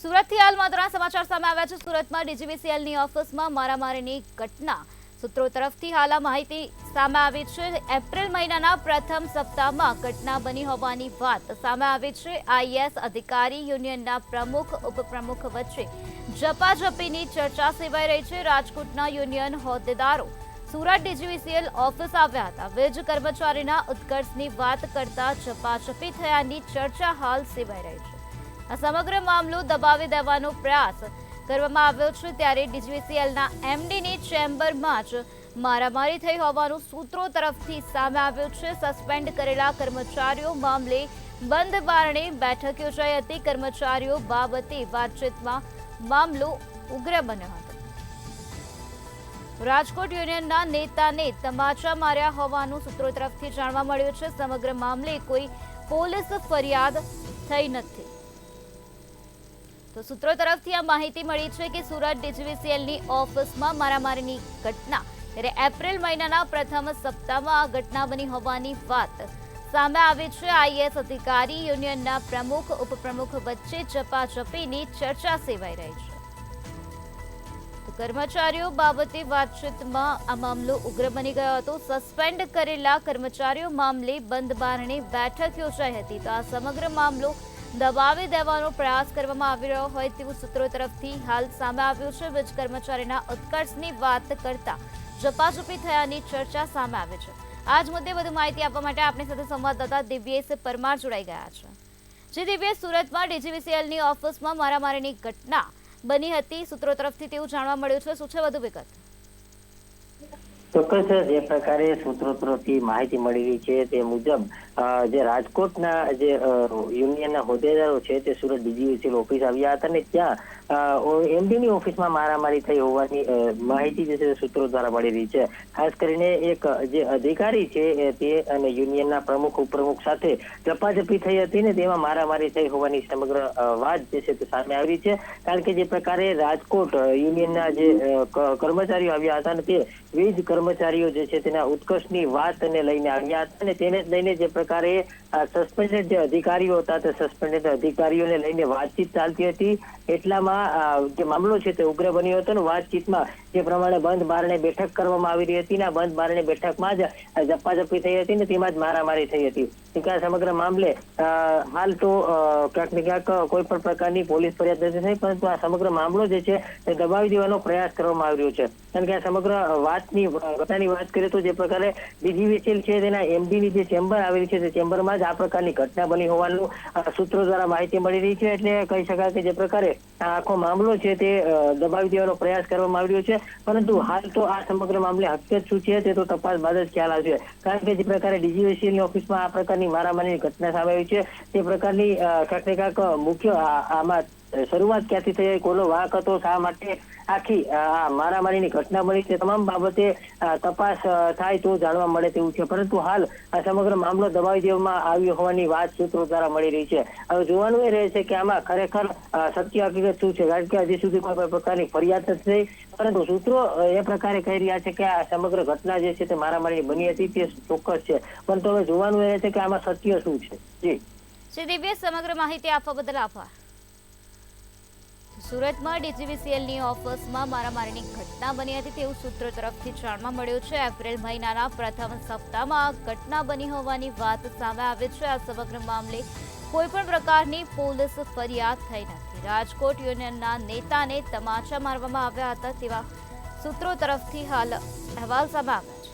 સુરતથી હાલ મહત્વના સમાચાર સામે આવ્યા છે। સુરતમાં ડીજીવીસીએલની ઓફિસમાં મારામારીની ઘટના સૂત્રો તરફથી હાલ આ માહિતી સામે આવી છે। એપ્રિલ મહિનાના પ્રથમ સપ્તાહમાં ઘટના બની હોવાની વાત સામે આવી છે। આઈએએસ અધિકારી યુનિયનના પ્રમુખ ઉપપ્રમુખ વચ્ચે ઝપાઝપીની ચર્ચા સેવાઈ રહી છે। રાજકોટના યુનિયન હોદ્દેદારો સુરત ડીજીવીસીએલ ઓફિસ આવ્યા હતા। વીજ કર્મચારીના ઉત્કર્ષની વાત કરતા ઝપાઝપી થયાની ચર્ચા હાલ સેવાઈ રહી છે। આ સમગ્ર મામલો દબાવી દેવાનો પ્રયાસ કરવામાં આવ્યો છે, ત્યારે ડીજીવીસીએલના એમડીની ચેમ્બરમાં જ મારામારી થઈ હોવાનું સૂત્રો તરફથી સામે આવ્યું છે। સસ્પેન્ડ કરેલા કર્મચારીઓ મામલે બંધ બારણે બેઠક યોજાઈ હતી। કર્મચારીઓ બાબતે વાતચીતમાં મામલો ઉગ્ર બન્યો હતો। રાજકોટ યુનિયનના નેતાને તમાચા માર્યા હોવાનું સૂત્રો તરફથી જાણવા મળ્યું છે। સમગ્ર મામલે કોઈ પોલીસ ફરિયાદ થઈ નથી। તો સૂત્રો તરફથી આ માહિતી મળી છે કે સુરત ડીજીવીસીએલની ઓફિસમાં મારામારીની ઘટના, ત્યારે એપ્રિલ મહિનાના પ્રથમ સપ્તાહમાં આ ઘટના બની હોવાની વાત સામે આવી છે। આઈએએસ અધિકારી યુનિયનના પ્રમુખ ઉપપ્રમુખ વચ્ચે ઝપાઝપીની ચર્ચા સેવાઈ રહી છે। કર્મચારીઓ બાબતે વાતચીતમાં આ મામલો ઉગ્ર બની ગયો હતો। સસ્પેન્ડ કરેલા કર્મચારીઓ મામલે બંધ બારણે બેઠક યોજાઈ હતી। તો આ સમગ્ર મામલો દબાવી દેવાનો પ્રયાસ કરવામાં આવી રહ્યો હોય તેવું સૂત્રો તરફથી હાલ સામે આવ્યું છે। વીજ કર્મચારીના ઉત્કર્ષની વાત કરતા ઝપાઝપી થયાની ચર્ચા સામે આવી છે। આ જ મુદ્દે વધુ માહિતી આપવા માટે આપણી સાથે સંવાદદાતા દિવ્યેશ પરમાર જોડાઈ ગયા છે। જે દિવ્યેશ, સુરતમાં ડીજીવીસીએલની ઓફિસમાં મારામારીની ઘટના બની હતી, સૂત્રો તરફથી તેવું જાણવા મળ્યું છે। શું છે વધુ વિગત? ચોક્કસ જે પ્રકારે સૂત્રો તરફથી માહિતી મળી રહી છે તે મુજબ જે રાજકોટના જે યુનિયનના હોદ્દેદારો છે તે સુરત ડીજીવીસીએલ ઓફિસ આવ્યા હતા અને ત્યાં એમડીની ઓફિસમાં મારામારી થઈ હોવાની માહિતી જે છે સૂત્રો દ્વારા મળી રહી છે। ખાસ કરીને એક જે અધિકારી છે તે અને યુનિયનના પ્રમુખ ઉપપ્રમુખ સાથે ઝપાઝપી થઈ હતી ને તેમાં મારામારી થઈ હોવાની સમગ્ર વાત જે છે તે સામે આવી છે। કારણ કે જે પ્રકારે રાજકોટ યુનિયનના જે કર્મચારીઓ આવ્યા હતા ને તે વીજ કર્મચારીઓ જે છે તેના ઉત્કર્ષની વાતને લઈને આવ્યા હતા અને તેને લઈને જે પ્રકારે સસ્પેન્ડેડ જે અધિકારીઓ હતા તે સસ્પેન્ડેડ અધિકારીઓને લઈને વાતચીત ચાલતી હતી। એટલામાં જે મામલો છે તે ઉગ્ર બન્યો હતો ને વાતચીતમાં જે પ્રમાણે બંધ બારણે બેઠક કરવામાં આવી રહી હતી ને બંધ બારણે બેઠકમાં જ ઝપાઝપી થઈ હતી ને તેમાં જ મારામારી થઈ હતી। આ સમગ્ર મામલે હાલ તો ક્યાંક ને ક્યાંક કોઈ પણ પ્રકારની પોલીસ ફરિયાદ નથી થઈ, પરંતુ આ સમગ્ર મામલો જે છે તે દબાવી દેવાનો પ્રયાસ કરવામાં આવી રહ્યો છે। કારણ કે આ સમગ્ર ઘટનાની વાત કરીએ તો જે પ્રકારે ડીજીવીસીએલ છે તેના એમડીની જે ચેમ્બર આવેલી છે તે ચેમ્બરમાં જ આ પ્રકારની ઘટના બની હોવાનું સૂત્રો દ્વારા માહિતી મળી રહી છે। એટલે કહી શકાય કે જે પ્રકારે આખો મામલો છે તે દબાવી દેવાનો પ્રયાસ કરવામાં આવી રહ્યો છે, પરંતુ હાલ તો આ સમગ્ર મામલે હકીકત શું છે તે તો તપાસ બાદ જ ખ્યાલ આવશે। કારણ કે જે પ્રકારે ડીજીવીસીએલની ઓફિસમાં આ પ્રકારની મારામારીની ઘટના સામે આવી છે તે પ્રકારની ક્યાંક ને ક્યાંક મુખ્ય આમાં શરૂઆત ક્યાંથી થઈ, કોનો વાંક હતો, શા માટે આખી આ મારામારીની ઘટના બની છે, તમામ બાબતે તપાસ થાય તો જાણવા મળે તેવું છે। પરંતુ હાલ આ સમગ્ર મામલો દબાવી દેવામાં આવ્યો હોવાની વાત સૂત્રો દ્વારા મળી રહી છે। હવે જોવાનું એ રહે છે કે આમાં ખરેખર સત્ય હકીકત શું છે, કારણ કે હજી સુધી કોઈ પ્રકારની ફરિયાદ નથી થઈ, પરંતુ સૂત્રો એ પ્રકારે કહી રહ્યા છે કે આ સમગ્ર ઘટના જે છે તે મારામારી બની હતી તે ચોક્કસ છે, પરંતુ હવે જોવાનું એ છે કે આમાં સત્ય શું છે। જી દિવ્યેશ, સમગ્ર માહિતી આપવા બદલ આભાર। સુરતમાં ડીજીવીસીએલની ઓફિસમાં મારામારીની ઘટના બની હતી તેવું સૂત્રો તરફથી જાણવા મળ્યું છે। એપ્રિલ મહિનાના પ્રથમ સપ્તાહમાં આ ઘટના બની હોવાની વાત સામે આવી છે। આ સમગ્ર મામલે કોઈ પણ પ્રકારની પોલીસ ફરિયાદ થઈ નથી। રાજકોટ યુનિયનના નેતાને તમાચા મારવામાં આવ્યા હતા તેવા સૂત્રો તરફથી હાલ અહેવાલ સામે આવ્યા છે।